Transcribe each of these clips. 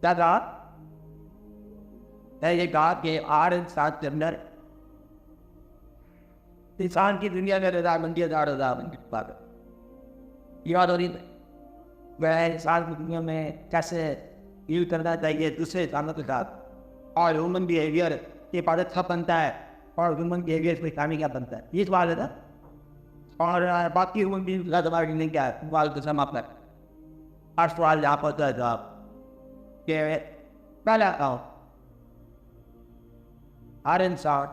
کیا کہا؟ یہ کہا کہ ہر انسان کے اندر انسان کی دنیا میں رضامندی رضامندی بات یہ بات ہو رہی ہے. وہ انسان کی دنیا میں کیسے ڈیل کرنا چاہیے دوسرے انسانوں کے ساتھ, اور ہیومن بیہیویئر کی حفاظت کب بنتا ہے, اور ہیومن بیہیویئر کی کامی کیا بنتا ہے, یہ سوال ہے نا. اور باقی ہیومن بیئنگ کا سوال نہیں کیا ہے, سوال تو سم اپنا ہر سوال جہاں پر ہوتا ہے جواب کہ پہلا کہو ہر انسان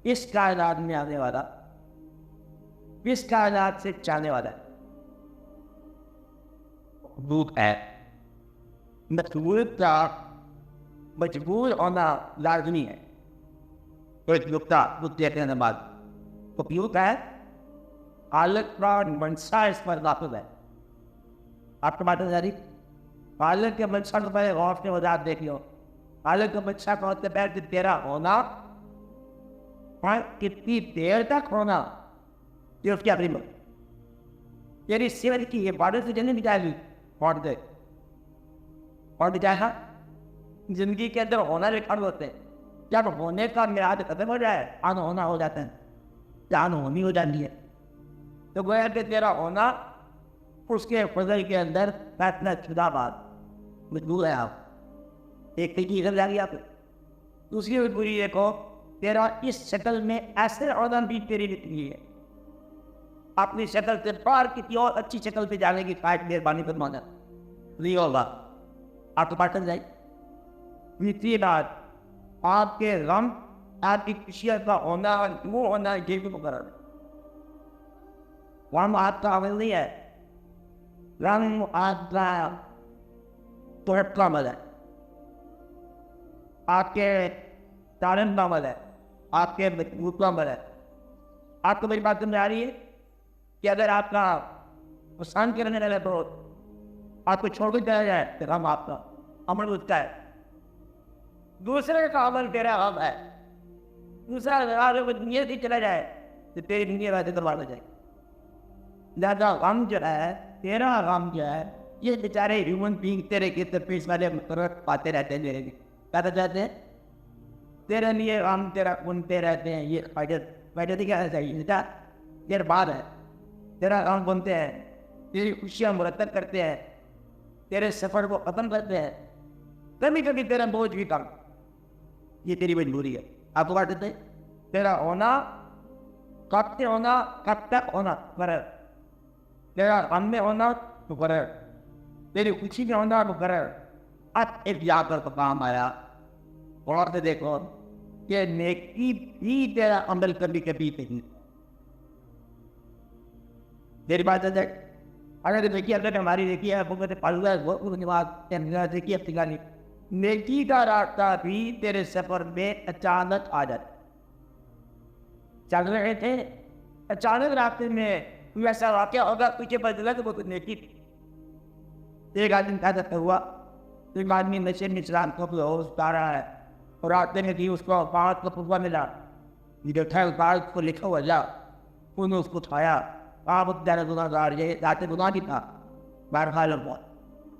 اس کائنات میں آنے والا اس کائنات سے چاہنے والا ہے, مخلوق ہے. مخلوق کا مجبور ہونا لازمی ہے. ایک نقطے کے بعد مخلوق ہے, خالق کا منشا اس پر نافذ ہے. آپ کو بات ہے جاری, خالق کے منشا کو پہلے غور سے وضاحت دیکھ لو. خالق کے منشا کا مطلب ہے کہ تیرا ہونا اور کتنی دیر تک ہونا یہ اس کی اپنی مت, یعنی سیون کی عبادت سے جلنے بھی جائے گی اور دے اور بھی جائے گا. زندگی کے اندر ہونا ریکارڈ ہوتے ہیں, جب ہونے کا میعاد ختم ہو جائے آن ہونا ہو جاتا ہے, جان ہونی ہو جاتی ہے. تو گویا کہ تیرا ہونا اس کے فضل کے اندر فیصلہ شدہ بات مجبور ہے. آپ ایک طریقے سے جائے گی. آپ دوسری مجبوری دیکھو, تیرا اس شکل میں ایسے عہدہ بھی تیری نکلی ہے, اپنی شکل سے باہر کسی اور اچھی شکل پہ جانے کی خواہش مہربانی فرمانا نہیں ہوگا. آپ تو پاٹن جائے. تیسری بات, آپ کے غم آپ کی خوشیاں کا ہونا اور وہ ہونا یہ بھی مقرر ہے. غم آپ کا عمل نہیں ہے, غم آپ کا توحب کا عمل ہے, آپ کے تعلیم کا عمل ہے, آپ کے مجبور کا عمل ہے. آپ کو میری بات سمجھ آ رہی ہے کہ اگر آپ کا نقصان کرنے والا بہت آپ کو چھوڑ کے چلا جائے تو غم آپ کا عمل اس کا ہے. دوسرے کا عمل تیرا غم ہے. دوسرا اگر وہ دنیا سے چلا جائے تو تیری دنیا ویسے کروا جائے. لہٰذا غم جو ہے, تیرا غم جو ہے, یہ بیچارے ہیومن بینگ تیرے کے ترپیش والے مقرر پاتے رہتے ہیں. میرے لیے کہتے چاہتے ہیں تیرے لیے غم تیرا بنتے رہتے ہیں. یہ فائدہ کیا ہے چاہیے بیٹا, دیر بعد ہے تیرا غم بنتے ہیں, تیری خوشیاں مرتب کرتے ہیں, تیرے سفر کو ختم کرتے ہیں. کبھی کبھی تیرا بوجھ بھی کم, یہ تیری مجبوری ہے. آپ کو بات دیتے تیرا ہونا کب سے ہونا کب تک ہونا مقرر, تیرا غم میں ہونا مقرر, تیری خوشی میں ہونا مقرر. اب ایک جا کر تو کام آیا. غور سے دیکھو کہ نیکی بھی تیرا عمل کبھی کبھی نہیں. میری بات ہے, اگر دیکھیے اگر ہماری نیکی ہے وہ کہتے پڑھ ہے وہ نماز دیکھیے اپنی گالی, نیکی کا راستہ بھی تیرے سفر میں اچانک آ جاتا. چل رہے تھے اچانک راستے میں کوئی ایسا واقعہ ہوگا پیچھے بدلا تو وہ تو نیکی تھی. ایک آدمی کہتا ہوا, ایک آدمی نشے میں اسلام کو ہوش پا رہا ہے اور راستے میں تھی اس کو بات کو پھوا ملا, دیکھا اس بات کو لکھا ہوا جا, انہوں نے اس کو اٹھایا. آپ اتنا گناہ گار یہ ذات گناہ نہیں تھا, بہرحال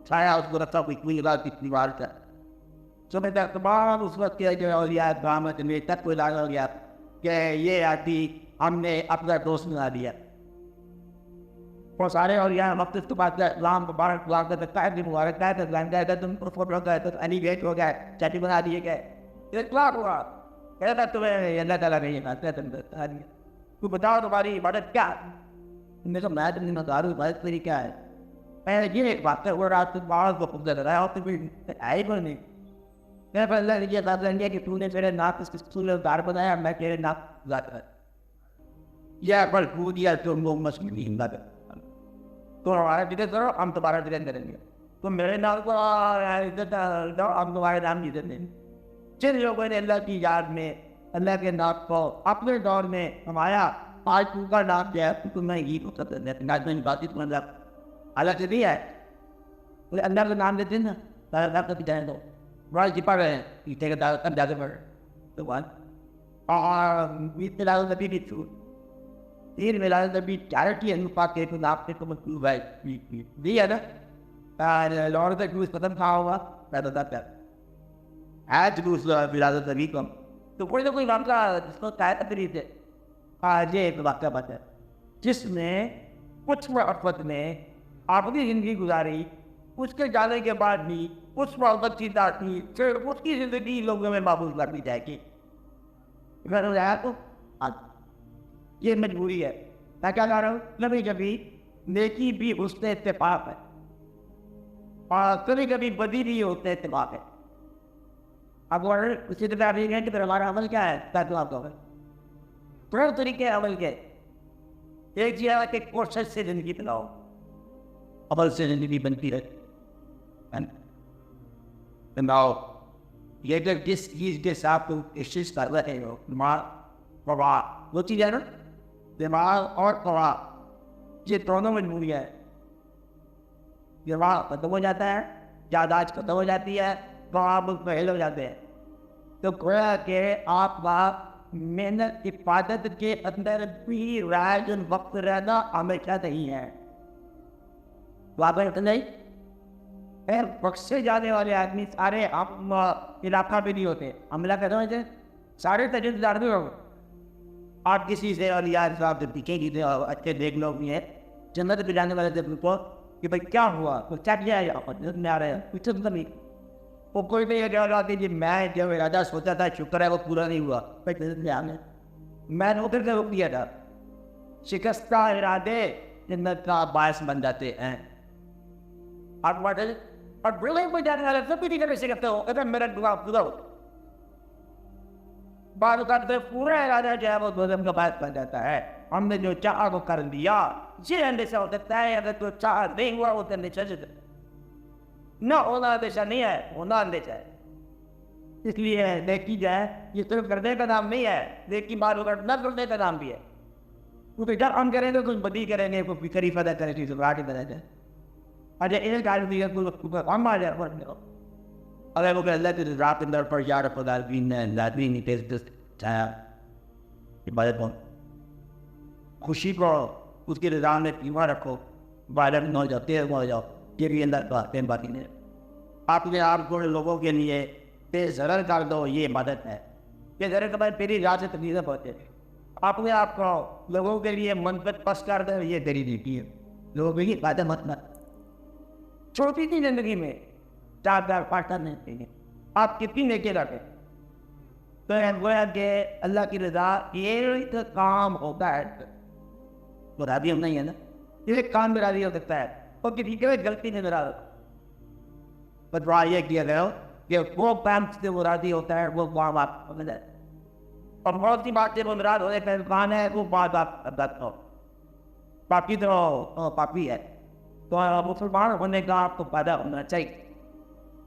چھایا اس کو رکھا کوئی رات کی دیوار کا. صبح تک تمام اس وقت کے جو اولیاء برآمد میں تک کوئی لانا ہو گیا کہ یہ آتی ہم نے اپنا دوست بنا دیا. وہ سارے اولیاء وقت اس کے بعد اسلام مبارک بلا کر سکتا ہے مبارک ہے تو لائن جائے گا تم فوٹو گئے تو علی گیٹ ہو گئے چٹی بنا دیے گئے. اطلاق ہوا کہتا تمہیں اللہ تعالیٰ نہیں بناتا تم تو بتاؤ تمہاری عبادت کیا ہے. میں تو میں تم نے بتا عبادت میری کیا ہے. میں یہ ایک بات ہے وہ رات بعض کو خود رہا ہے اور تم آئی پر نہیں. میں پر اللہ نے یہ بات لیں گے کہ تو نے میرے ناک اس کے دار بنایا, میں تیرے ناک ذات ہے یا پر خود یا تم وہ مسلم تو ہمارا جدے کرو ہم تمہارا جدے کریں گے. تم میرے نام کو عزت دو ہم تمہارے نام عزت دیں. جن لوگوں نے اللہ کی یاد میں اللہ کے نام کو اپنے دور میں کمایا, آج تم کا نام کیا ہے تو میں یہ کو بات مطلب اللہ سے نہیں ہے. اللہ کا نام دیتے نا اللہ کا بھی جانے دو بڑا چھپا رہے ہیں پیچھے کے دار کب جاتے پڑے تو بات نبی بھی چھوٹ تین ملال نبی چارٹی انفاق کے تو آپ نے تو مطلوب ہے دی ہے نا. لوڑ کا جلوس ختم کہاں ہوگا؟ پیدا تھا ہے جلوس ولادت نبی کا. تو کوئی نہ کوئی واقعہ جس کو تحریر سے آج ایک واقعہ بات ہے جس نے کچھ وقت میں اپنی زندگی گزاری. اس کے جانے کے بعد بھی اس وقت کی تھی پھر اس کی زندگی لوگوں میں معبول کر دی جائے گی. اگر ہو جائے تو یہ مجبوری ہے. میں کیا کہہ رہا ہوں؟ کبھی کبھی نیکی بھی حسن اتفاق ہے اور کبھی کبھی بدی بھی حسن اتفاق ہے. اب اگر اسی طرح نہیں ہے کہ پھر ہمارا عمل کیا ہے؟ پیدل کا پورا طریقے عمل کے ایک چیز ہے کہ کوشش سے زندگی بناؤ, عمل سے زندگی بنتی ہے. بناؤ یہ کہ جس چیز کے ساتھ تم کوشش کر رہے ہو, دماغ قوا وہ چیز ہے نا, دماغ اور قوا یہ دونوں مجبوری ہے. دماغ ختم ہو جاتا ہے, یادداشت ختم ہو جاتی ہے, قوا متحل ہو جاتے ہیں. تو گویا کہ آپ کا محنت عبادت کے اندر بھی رائج وقت رہنا ہمیشہ نہیں ہے. واقع نہیں وقت سے جانے والے آدمی سارے ہم علاقہ بھی نہیں ہوتے. ہم علاقہ سمجھتے سارے تجربے دار بھی ہوں. آپ کسی سے اور یار صاحب جب دکھیں گی اچھے دیکھ لوگ بھی ہیں جنت پہ جانے والے جب کو کہ بھائی کیا ہوا تو کیا کیا جنت میں آ رہے ہیں کچھ نہیں. وہ کوئی نہیں کہہ رہا کہ جی میں جو ارادہ سوچا تھا شکر ہے وہ پورا نہیں ہوا. بھائی جنت میں آنے میں نے ادھر سے روک دیا تھا. شکستہ ارادے جنت کا باعث بن جاتے ہیں. اور بلڈنگ پہ جانے والے سب بھی نہیں کر سکتے ہو اگر میرا دعا پورا ہو. بعض اوقات پورا ارادہ جو ہے وہ دوزخ کا باعث بن جاتا ہے. ہم نے جو چاہا وہ کر دیا. یہ اندیشہ ہو سکتا ہے اگر جو چاہا نہیں ہوا وہ اندیشہ نہ ہونا اندیشہ نہیں ہے, ہونا اندیشہ ہے. اس لیے نیکی جو ہے یہ صرف کرنے کا نام نہیں ہے, نیکی بعض اوقات نہ کرنے کا نام بھی ہے. کیونکہ جب ہم کریں گے کچھ بدی کریں گے کوئی فکری ادا کریں گے راٹی بنا جائے. اچھا ایک آدمی ہم آ جائے اگر وہ کہ اللہ کے رات اندر پر یار خدالبین نے لازمی نہیں تیز چاہیا عبادت کو خوشی کو اس کی رضا میں پیما رکھو عبادت نہ ہو جاؤ تیز ہو جاؤ. یہ بھی اندر بات باقی نہیں. اپنے آپ کو لوگوں کے لیے بے ضرر کر دو یہ عبادت ہے. بے ضرر کے بعد تیری راہ سے تکلیفیں پہنچے. اپنے آپ کو لوگوں کے لیے منفرد پس کر دو یہ تیری نیکی ہے. لوگوں کے لیے فائدہ مت نہ چھوٹی سی زندگی میں چار چار پارٹنر نہیں چاہیے. آپ کتنی نیکی رکھیں تو گویا کہ اللہ کی رضا ایک کام ہوتا ہے. برادری ہم نہیں ہے نا, یہ ایک کام برادری ہو سکتا ہے اور کسی کے غلطی نہیں مراد. بتوا یہ کیا گیا ہو کہ وہ کام سے مرادی ہوتا ہے وہ کام آپ سمجھ جائے. اور بہت سی بات سے وہ مراد ہونے کا امکان ہے وہ بات آپ بتاؤ. پاپی تو پاپی ہے تو مسلمان ہونے کا آپ کو فائدہ ہونا چاہیے.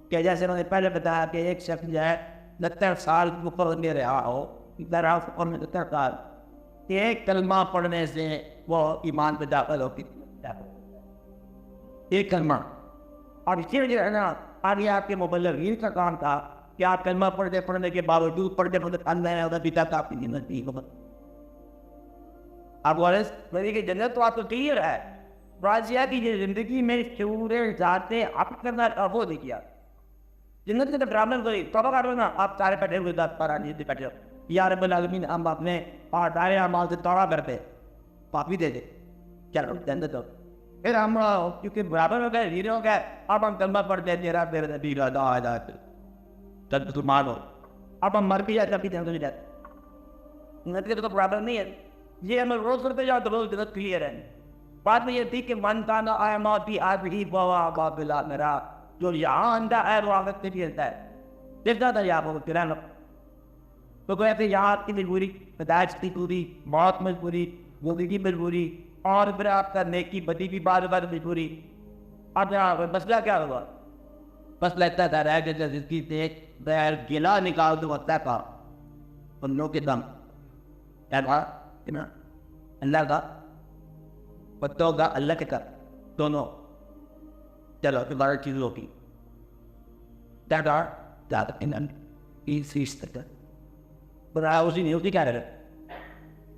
کہ جیسے انہوں نے پہلے بتایا کہ ایک شخص جو ہے 70 سال اوپر میں رہا ہو 70 سال ایک کلمہ پڑھنے سے وہ ایمان پہ داخل ہوتی ایک کلمہ. اور اسی وجہ ہے نا آگے آپ کے مبلغین کا کام تھا کہ آپ کلمہ پڑھنے کے باوجود پڑھتے پیتا تھا آپ کی جنت نہیں ہوگا. آپ میری کہ جنت تو آپ کو کلیئر ہے. راضیہ کی یہ زندگی میں شعور ذات آپ کرنا وہ نہیں کیا. جنت کے ڈرامے کو توبہ کر نا آپ سارے بیٹھے ہوئے ذات پر آنے بیٹھے ہو یا رب العالمین ہم اپنے دائرے اعمال سے توبہ کرتے پاپی دے دے چلو جنت ہو. پھر ہم کیونکہ برابر ہو گئے ہیرے ہو گئے اب ہم کلمہ پڑھتے ہیں تیرا میرا نبی رضا تب مسلمان ہو. اب ہم مر بھی جاتے ابھی جنت نہیں جاتے. جنت کے تو برابر نہیں ہے. یہ ہم روز کرتے جاؤ تو روز جنت کلیئر ہے. بات میں یہ تھی کہ من کا نا آیا موتی آج ہی بوا بابلا میرا جو یہاں اندھا ہے وہ آگت سے بھی اندھا ہے. دیکھتا تھا یہاں پر پھر تو کہتے یہاں کی مجبوری پیدائش کی پوری موت مجبوری زندگی مجبوری اور پھر آپ کا نیکی بدی بھی بار بار مجبوری. اب مسئلہ کیا ہوگا؟ مسئلہ اتنا تھا رہ گیا جس کی سے بغیر گلا نکال دو وقت کا ان لوگوں کے دم کیا کہا اللہ کا پتوں کا اللہ کے کر دونوں چلو دوبارہ چیزوں کی بنایا اسی نہیں اسی کیا رہے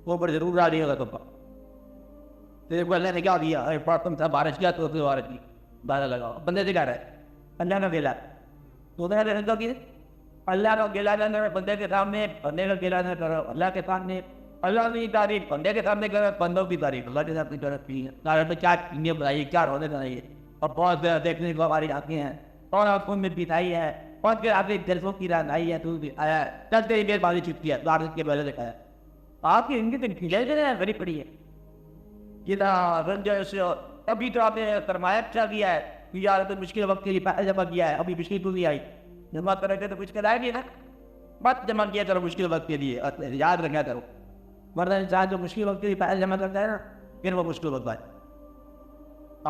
وہ پر ضرور آ رہی ہوگا تو اللہ نے کیا دیا تم تھا بارش کیا تو بارش کی بارہ لگاؤ. بندے سے کہہ رہا ہے اللہ کا گیلا. تو کہ اللہ کا گیلا نہ کرو بندے کے سامنے, بندے کا گیلا نہ کرو اللہ کے سامنے. اللہ کی تعریف بندے کے سامنے کرو, بندوں کی تعریف اللہ کے سامنے کرو. کیا چیزیں بنائیے, کیا رونے بنائیے, اور بہت زیادہ دیکھنے کو ہماری آتی ہیں, اور آنکھوں میں بتائی ہے, اور پھر آپ کی دلوں کی رہنائی ہے. تو بھی آیا چلتے ہی میری بازی چھٹتی ہے بارش کے پہلے دکھایا آپ کی ان کی تو بڑی پڑی ہے کہ ابھی تو آپ نے سرمایہ اچھا کیا ہے کہ یار تو مشکل وقت کے لیے پیسہ جمع کیا ہے, ابھی مشکل تو نہیں آئی, جمع کرے تھے تو کچھ کرائے نہیں نا, بس جمع کیا کرو مشکل وقت کے لیے, یاد رکھا کرو. ورنہ انسان جو مشکل وقت کے لیے پیسہ جمع کرتا ہے نا پھر وہ مشکل وقت آئے.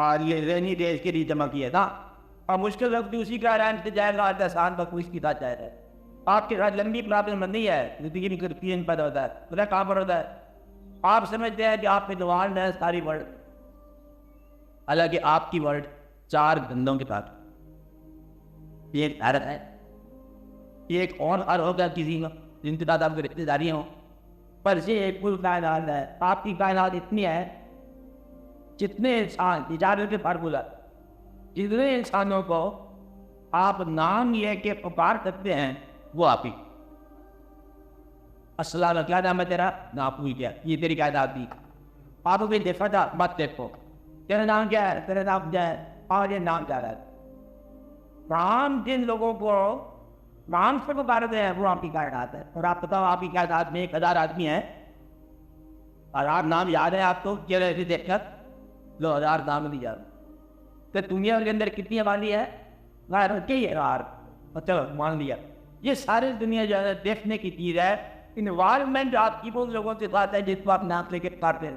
اور یہ رینی ڈیز کے لیے جمع کیا تھا, اور مشکل وقت بھی اسی کا رہن سے جائے گا, آسان وقت اس کی ساتھ جائے گا. آپ کے ساتھ لمبی پرابلم نہیں ہے, زندگی میں کنفیوژن پیدا ہوتا ہے, پتہ کہاں پر ہوتا ہے. آپ سمجھتے ہیں کہ آپ پہ دوان ہے ساری ورلڈ, حالانکہ آپ کی ورلڈ 4 بندوں کے ساتھ. یہ ایک حیرت ہے, یہ ایک اور ہر ہوگا کسی کا جن کے ساتھ آپ کی رشتے داریاں ہوں, پر یہ ایک کل کائنات ہے. آپ کی کائنات اتنی ہے جتنے انسان اجازت کے فارمولا, جتنے انسانوں کو آپ نام یہ کہ پکار سکتے ہیں وہ آپ ہی. السلام کیا نام ہے تیرا, نام پوچھ گیا, یہ تیری کائنات تھی. آپ بھی دیکھا تھا مت دیکھو, تیرا نام کیا ہے, تیرا نام کیا ہے, اور یہ نام کیا ہے. نام جن لوگوں کو نام سے پکارتے ہیں وہ آپ کی کائنات ہے. اور آپ بتاؤ آپ کی کائنات میں 1000 آدمی ہیں, اور آپ نام یاد ہے آپ کو کیا ایسے دیکھ کر لو 1000 نام نہیں یاد. تو دنیا کے اندر کتنی آبادی ہے, غیر کئی ہے یار, چلو مان لیا. یہ ساری دنیا جو ہے دیکھنے کی چیز ہے. انوائرمنٹ آپ کی ان لوگوں سے بات ہے جس کو آپ نام لے کے پکارتے ہیں.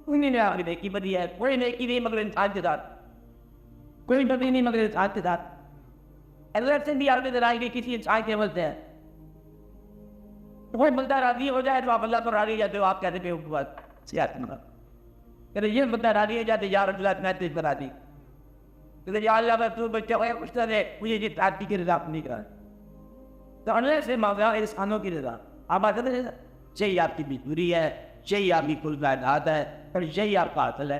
انہیں نے آپ کی نیکی بدی ہے, کوئی نیکی نہیں مگر انسان کے ساتھ, کوئی بدی نہیں مگر انسان کے ساتھ. اللہ سے بھی آپ نے دلائی گئی کسی انسان کے عمل سے ہے. کوئی بندہ راضی ہو جائے تو آپ اللہ پر راضی ہو جاتے ہو, آپ کہتے ہیں بات سیاست میں کہ یہ بندہ راضی ہو جاتے یار اللہ میں تجھ پر راضی, کہ یا اللہ میں تو بچہ ہوئے کچھ طرح مجھے یہ تعدی کی رضا نہیں کرا. تو اللہ سے مانگا انسانوں کی رضا. آپ آتے ہیں چاہیے آپ کی مجبوری ہے, چاہیے آپ کی کل کائنات ہے, اور چاہیے آپ کا حاصل ہے.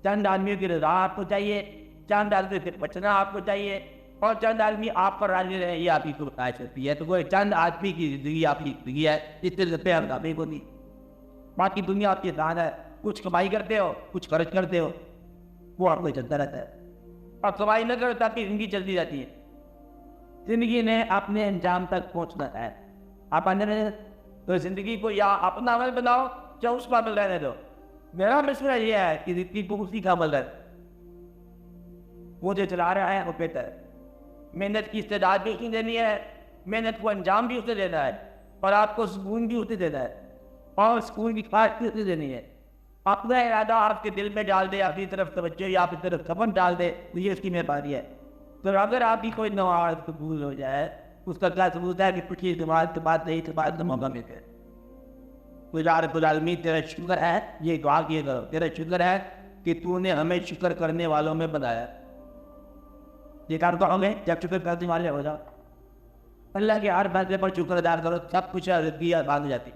چند آدمیوں کی رضا آپ کو چاہیے, چند آدمی سے بچنا آپ کو چاہیے, اور چند آدمی آپ پر راضی رہے یہ آپ کی کو بتایا چلتی ہے. تو وہ چند آدمی کی زندگی آپ کی زندگی ہے, اس سے لگتے ہیں آپ کو نہیں. باقی دنیا آپ کی دان ہے, کچھ کمائی کرتے ہو کچھ خرچ کرتے ہو, وہ آپ کو چلتا رہتا ہے. اور کمائی نہ کرو تاکہ زندگی چلتی رہتی ہے. زندگی نے اپنے انجام تک پہنچنا ہے. آپ آنے تو زندگی کو یا اپنا عمل بناؤ یا اس کا عمل رہنے دو. میرا مشورہ یہ ہے کہ زندگی کو اسی کا عمل رہے, وہ جو چلا رہا ہے وہ بہتر ہے. محنت کی استعداد بھی اسے دینی ہے, محنت کو انجام بھی اسے دینا ہے, اور آپ کو سکون بھی اسے دینا ہے, اور سکون کی خواہش بھی اسے دینی ہے. اپنا ارادہ آپ کے دل میں ڈال دے, اپنی طرف توجہ یا اپنی طرف سفر ڈال دے, تو یہ اس کی مہربانی ہے. تو اگر آپ کی کوئی نماز قبول ہو جائے اس کا کیا ثبوت ہے کہ کچھ نماز کے بعد نہیں کے بعد موقع مل گئے. رب العالمین تیرا شکر ہے, یہ دعا کیے کرو, تیرا شکر ہے کہ تو نے ہمیں شکر کرنے والوں میں بنایا. یہ کار تو ہو گئے جب شکر کرنے والے ہو جاؤ. اللہ کے ہر فیصلے پر شکر ادا کرو, سب کچھ زندگی آسان ہو جاتی.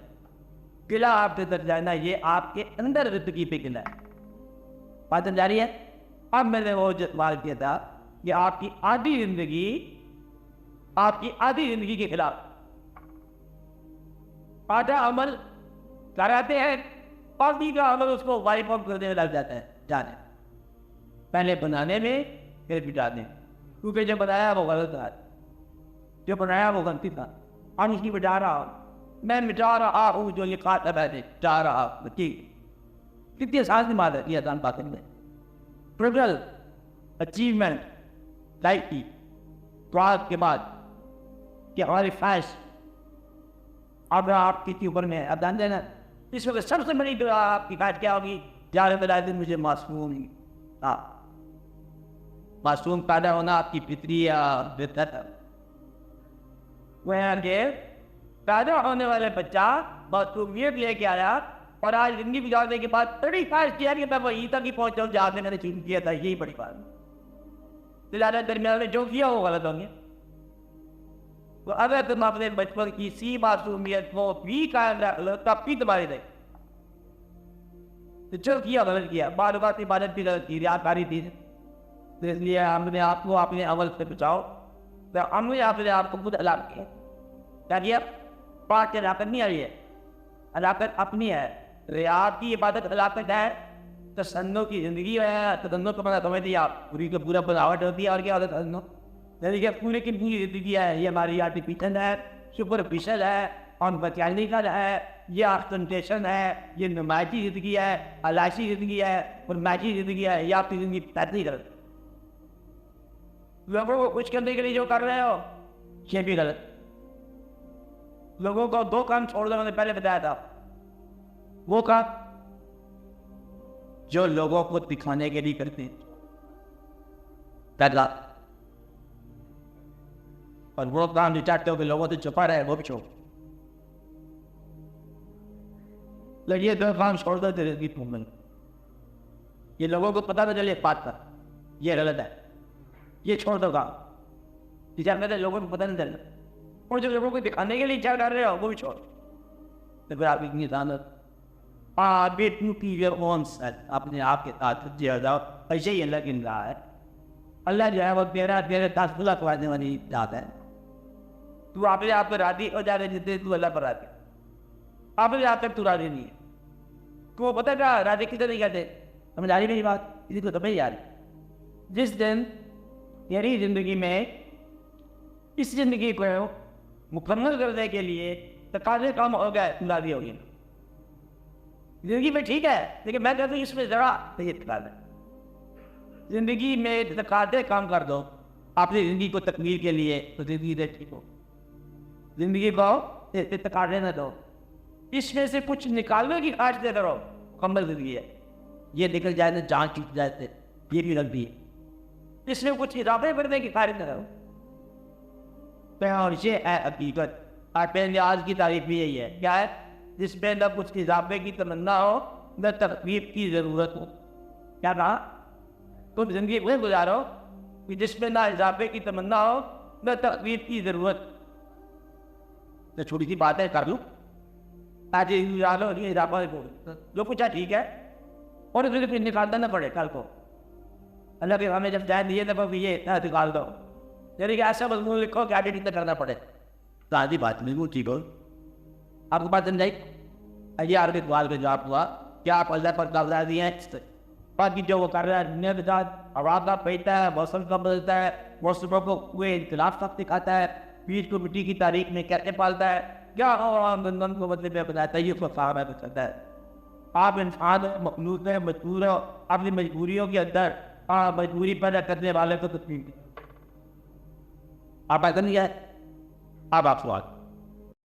قلعہ آپ سے تک جانا, یہ آپ کے اندر زندگی پہ قلعہ ہے. بات جاری ہے. اب میں نے وہ سوال کیا تھا کہ آپ کی آدھی زندگی کے خلاف آدھا عمل کراتے ہیں, باقی کا عمل اس کو وائپ آف کرنے میں لگ جاتا ہے. جانے پہلے بنانے میں پھر مٹانے, کیونکہ جو بنایا وہ غلط تھا, جو بنایا وہ غلطی تھا, اور اس کی مٹا رہا ہوں, میں مٹا رہا ہوں جو یہ خاطہ میں نے مٹا رہا ہوں. کتنی آسان سی بات ہے یہ آسان باتیں میں. پروگرل اچیومنٹ لائف کی دعا کے بعد کہ ہماری خواہش اب آپ کی اوپر میں اب دان دینا. اس وقت سب سے بڑی دعا آپ کی خواہش کیا ہوگی, یا رب العالمین مجھے معصوم پیدا ہونا آپ کی فطری یا فطرت ہے. وہ کہ پیدا ہونے والے بچہ معصومیت لے کے آیا, اور آج زندگی گزارنے کے بعد بڑی خواہش کیا کہ میں وہیں تک ہی پہنچا ہوں جہاں سے میں نے شروع کیا تھا. یہی بڑی بات ہے. زیادہ درمیان میں جو کیا وہ غلط ہوں گے. تو اگر تم اپنے بچپن کی سی معصومیت کو بھی قائم رکھ لو تب بھی تمہاری نہیں. تو جو کیا غلط کیا, بار بار عبادت بھی غلط کی, ریاکاری تھی, تو اس لیے اپنے آپ کو اپنے عمل سے بچاؤ. تو ہم نے اپنے آپ کو خود ہلاک کیا. کیا کیا؟ پاک کی ہلاکت نہیں آئی ہے, ہلاکت اپنی ہے. ریاض کی عبادت ہلاکت ہے, تسنو کی زندگی ہے. تسنو کو میں سمجھ دیا پوری کا پورا بناوٹ ہوتی ہے. اور کیا ہوتا ہے تسنو؟ یعنی کہ پوری کی پوری زندگی ہے یہ ہماری آرٹیفیشل ہے, سپرفیشل ہے, اور میکینیکل ہے, یہ آسٹنٹیشن ہے, یہ نمائشی زندگی ہے, علائشی زندگی ہے, اور میچی زندگی ہے. یہ آپ کی زندگی پیدا نہیں کرتی. لوگوں کو کچھ کرنے کے لیے جو کر رہے ہو یہ بھی غلط. لوگوں کو دو کام چھوڑ دو, میں نے پہلے بتایا تھا. وہ کام جو لوگوں کو دکھانے کے لیے کرتے ہیں, پہلا. اور وہ کام جو چاہتے ہو کہ لوگوں سے چھپا رہے وہ بھی چھوڑ. یہ دو کام چھوڑ دو تیرے کی تم. یہ لوگوں کو پتہ نہ چلے بات کا, یہ غلط ہے. یہ چھوڑ دو کام جسے آپ کہتے ہیں لوگوں کو پتہ نہیں چلنا. اور جو لوگوں کو دکھانے کے لیے کیا کر رہے ہو وہ بھی چھوڑ. تو پھر آپ کی ذہانت اپنے آپ کے ساتھ جا جاؤ. ایسے ہی اللہ گن رہا ہے. اللہ جو ہے وہ تیرے تاثلہ کروانے والی ذات ہے. تو اپنے آپ پر راضی ہو جا رہے جتنے تو اللہ پر راضی. اپنے آپ تک تو راضی نہیں ہے. تو وہ پتہ کیا راضی کدھر نہیں کہتے. سمجھ آ رہی میری بات؟ کسی کو سمجھ آ رہی؟ جس دن تیری زندگی میں اس زندگی کو مکمل کرنے کے لیے تقاضے کم ہو گئے, تو راضی ہو گئی. زندگی میں ٹھیک ہے لیکن میں کہتا ہوں اس میں ذرا صحیح تقاضا ہے. زندگی میں تقاضے کام کر دو اپنی زندگی کو تکمیل کے لیے, تو زندگی سے ٹھیک ہو. زندگی کو تقاضے نہ دو. اس میں سے کچھ نکالنے کی خواہش دے کرو, مکمل زندگی ہے. یہ نکل جائے نا جان چھوٹ جائے سے, یہ بھی رکھ دیے. اس میں کچھ اضافے کرنے کی خواہش نہ کرو. اور یہ ہے حقیقت. آج پہ نیاز کی تعریف بھی یہی ہے. کیا ہے؟ جس میں نہ کچھ اضافے کی تمنا ہو نہ تخفیف کی ضرورت ہو. کیا کہا؟ تم زندگی وہ گزارو کہ جس میں نہ اضافے کی تمنا ہو نہ تخفیف کی ضرورت. تو چھوٹی سی بات ہے کر لوں, آج گزارو یہ اضافہ جو کچھ ہے ٹھیک ہے, اور اس میں نکالنا نہ پڑے کل کو. اللہ کے ہمیں جب جائے دیے تب یہ نکال دو. یعنی کہ ایسا مضمون لکھو کہ ایڈیٹنگ نہ کرنا پڑے. سادی بات بالکل ٹھیک ہو. آپ کو بات سمجھائی؟ یہ آپ کے سوال کا جواب ہوا کیا آپ اللہ پر قبضہ دیے ہیں. باقی جو وہ کر رہا ہے دنیا کے ساتھ ہوا کا پہنتا ہے, موسم کا بدلتا ہے, موسموں کو ہوئے انقلاب تک دکھاتا ہے, بیج کو مٹی کی تاریخ میں کیسے پالتا ہے, کیا گندم کو بدلے میں بتاتا ہے. یہ اس کا کرتا ہے. آپ انسان مخلوق ہے, مجبور ہو اپنی مجبوریوں کے اندر مجبوری پیدا کرنے والے کو تسلیم. آپ ایسا نہیں ہے. اب آپ سوال